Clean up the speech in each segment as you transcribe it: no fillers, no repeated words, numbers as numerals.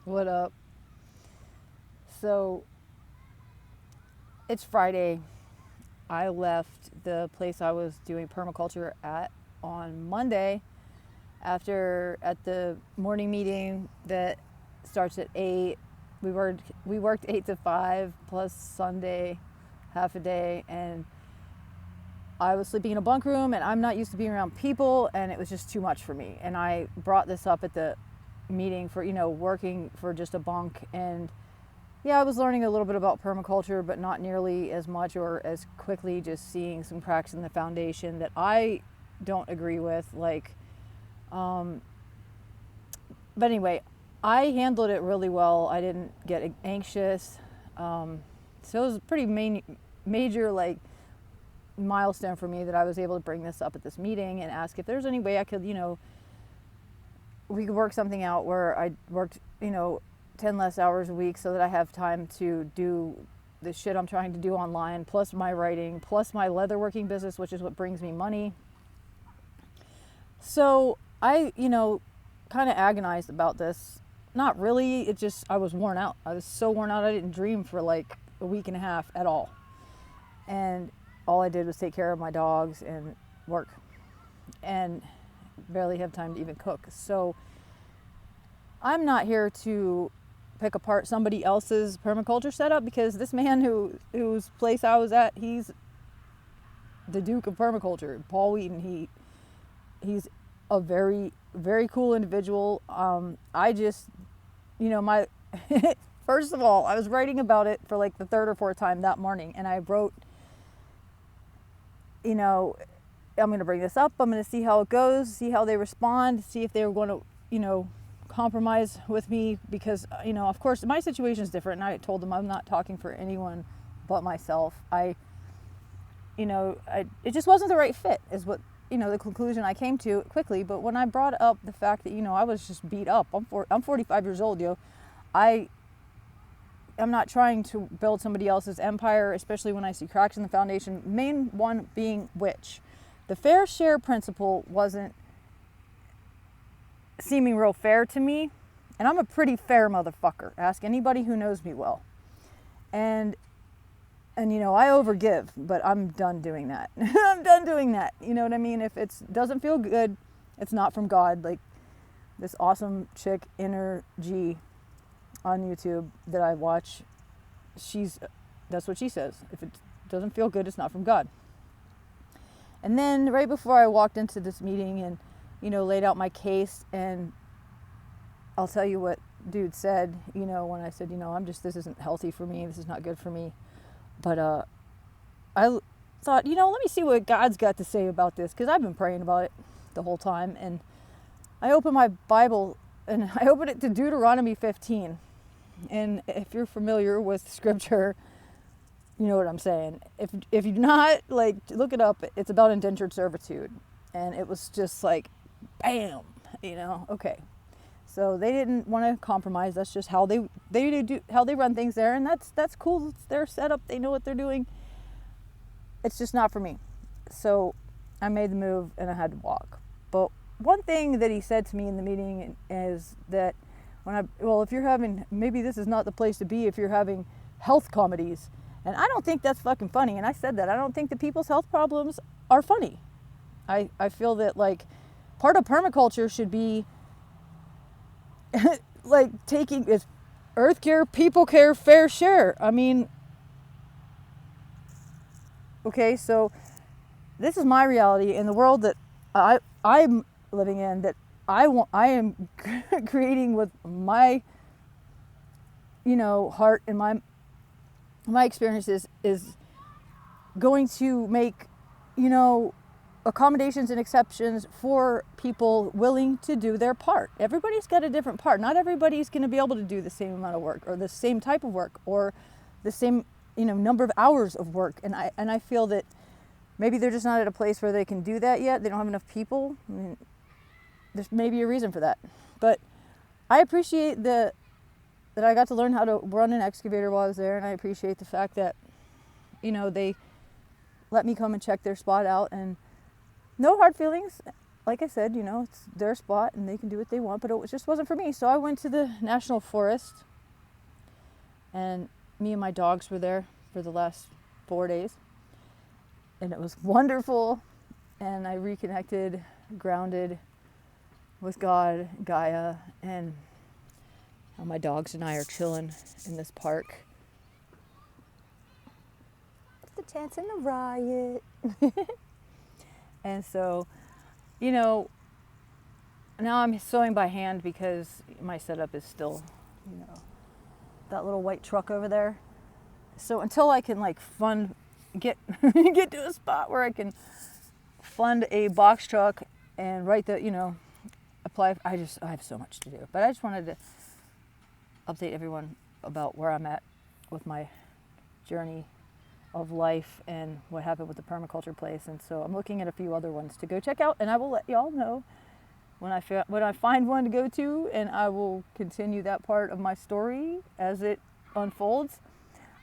What up? So it's Friday. I left the place I was doing permaculture at on Monday at the morning meeting that starts at 8. We worked 8 to 5 plus Sunday half a day, and I was sleeping in a bunk room, and I'm not used to being around people, and it was just too much for me. And I brought this up at the meeting for, working for just a bunk. And yeah, I was learning a little bit about permaculture, but not nearly as much or as quickly, just seeing some cracks in the foundation that I don't agree with. But anyway, I handled it really well. I didn't get anxious. So it was a pretty major, milestone for me that I was able to bring this up at this meeting and ask if there's any way I could, we could work something out where I worked, 10 less hours a week so that I have time to do the shit I'm trying to do online, plus my writing, plus my leatherworking business, which is what brings me money. So I, kind of agonized about this. Not really, it just, I was worn out. I was so worn out, I didn't dream for like a week and a half at all. And all I did was take care of my dogs and work, and barely have time to even cook. So I'm not here to pick apart somebody else's permaculture setup, because this man whose place I was at, he's the Duke of Permaculture, Paul Wheaton. He's a very, very cool individual. I just, my first of all, I was writing about it for like the third or fourth time that morning, and I wrote, I'm going to bring this up. I'm going to see how it goes, see how they respond, see if they were going to, compromise with me, because, of course, my situation is different. And I told them I'm not talking for anyone but myself. It just wasn't the right fit, is what, the conclusion I came to quickly. But when I brought up the fact that, I was just beat up, I'm 45 years old, I'm not trying to build somebody else's empire, especially when I see cracks in the foundation. Main one being which the fair share principle wasn't seeming real fair to me. And I'm a pretty fair motherfucker. Ask anybody who knows me well. And I overgive, but I'm done doing that. I'm done doing that. You know what I mean? If it doesn't feel good, it's not from God. Like this awesome chick, Energy, on YouTube that I watch, that's what she says. If it doesn't feel good, it's not from God. And then right before I walked into this meeting and, laid out my case, and I'll tell you what dude said, when I said, this isn't healthy for me, this is not good for me. But I thought, let me see what God's got to say about this, because I've been praying about it the whole time. And I opened my Bible, and I opened it to Deuteronomy 15. And if you're familiar with scripture, you know what I'm saying. If you're not, look it up. It's about indentured servitude. And it was just like, bam, okay. So they didn't want to compromise. That's just how they do, how they run things there. And that's cool. It's their setup. They know what they're doing. It's just not for me. So I made the move, and I had to walk. But one thing that he said to me in the meeting is that if you're having, maybe this is not the place to be if you're having health comedies. And I don't think that's fucking funny. And I said that. I don't think that people's health problems are funny. I feel that, part of permaculture should be, taking is earth care, people care, fair share. I mean, okay, so this is my reality in the world that I'm living in, that I am creating with my, heart, and my experiences is going to make, accommodations and exceptions for people willing to do their part. Everybody's got a different part. Not everybody's going to be able to do the same amount of work, or the same type of work, or the same, number of hours of work. And I feel that maybe they're just not at a place where they can do that yet. They don't have enough people. I mean, there's maybe a reason for that. But I appreciate that I got to learn how to run an excavator while I was there, and I appreciate the fact that, they let me come and check their spot out, and no hard feelings. like I said, it's their spot and they can do what they want, but it just wasn't for me. So I went to the national forest, and me and my dogs were there for the last 4 days, and it was wonderful. And I reconnected, grounded with God, Gaia, and my dogs and I are chilling in this park. The chance in the riot. And so, now I'm sewing by hand because my setup is still, that little white truck over there. So until I can get get to a spot where I can fund a box truck and write apply. I have so much to do, but I just wanted to update everyone about where I'm at with my journey of life and what happened with the permaculture place. And so I'm looking at a few other ones to go check out, and I will let y'all know when I find one to go to, and I will continue that part of my story as it unfolds.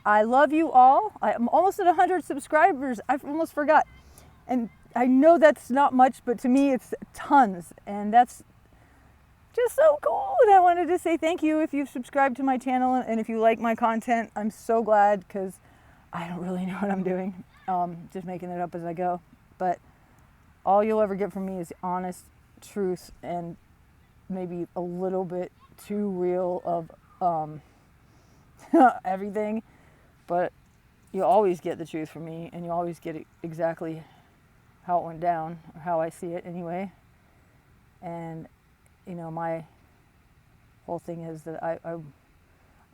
I love you all. I'm almost at 100 subscribers. I almost forgot. And I know that's not much, but to me it's tons. And that's just so cool. And I wanted to say thank you if you've subscribed to my channel and if you like my content. I'm so glad, because I don't really know what I'm doing. Just making it up as I go. But all you'll ever get from me is honest truth and maybe a little bit too real of everything. But you always get the truth from me, and you always get it exactly how it went down, or how I see it anyway. And my whole thing is that I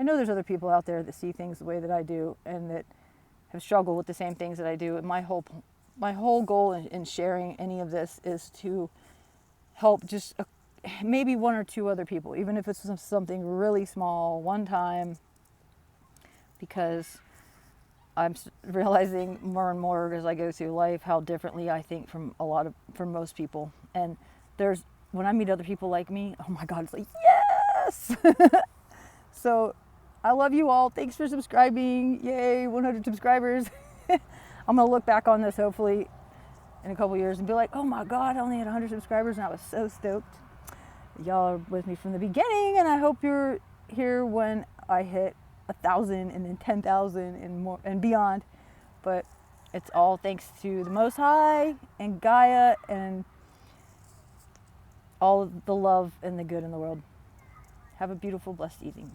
know there's other people out there that see things the way that I do, and that have struggled with the same things that I do. And my whole goal in sharing any of this is to help just maybe one or two other people, even if it's something really small, one time, because I'm realizing more and more as I go through life how differently I think from most people. And when I meet other people like me, oh my God, it's like, yes! So I love you all. Thanks for subscribing. Yay, 100 subscribers. I'm going to look back on this hopefully in a couple years and be like, oh my God, I only had 100 subscribers and I was so stoked. Y'all are with me from the beginning, and I hope you're here when I hit 1,000 and then 10,000 and more and beyond. But it's all thanks to the Most High and Gaia and all of the love and the good in the world. Have a beautiful, blessed evening.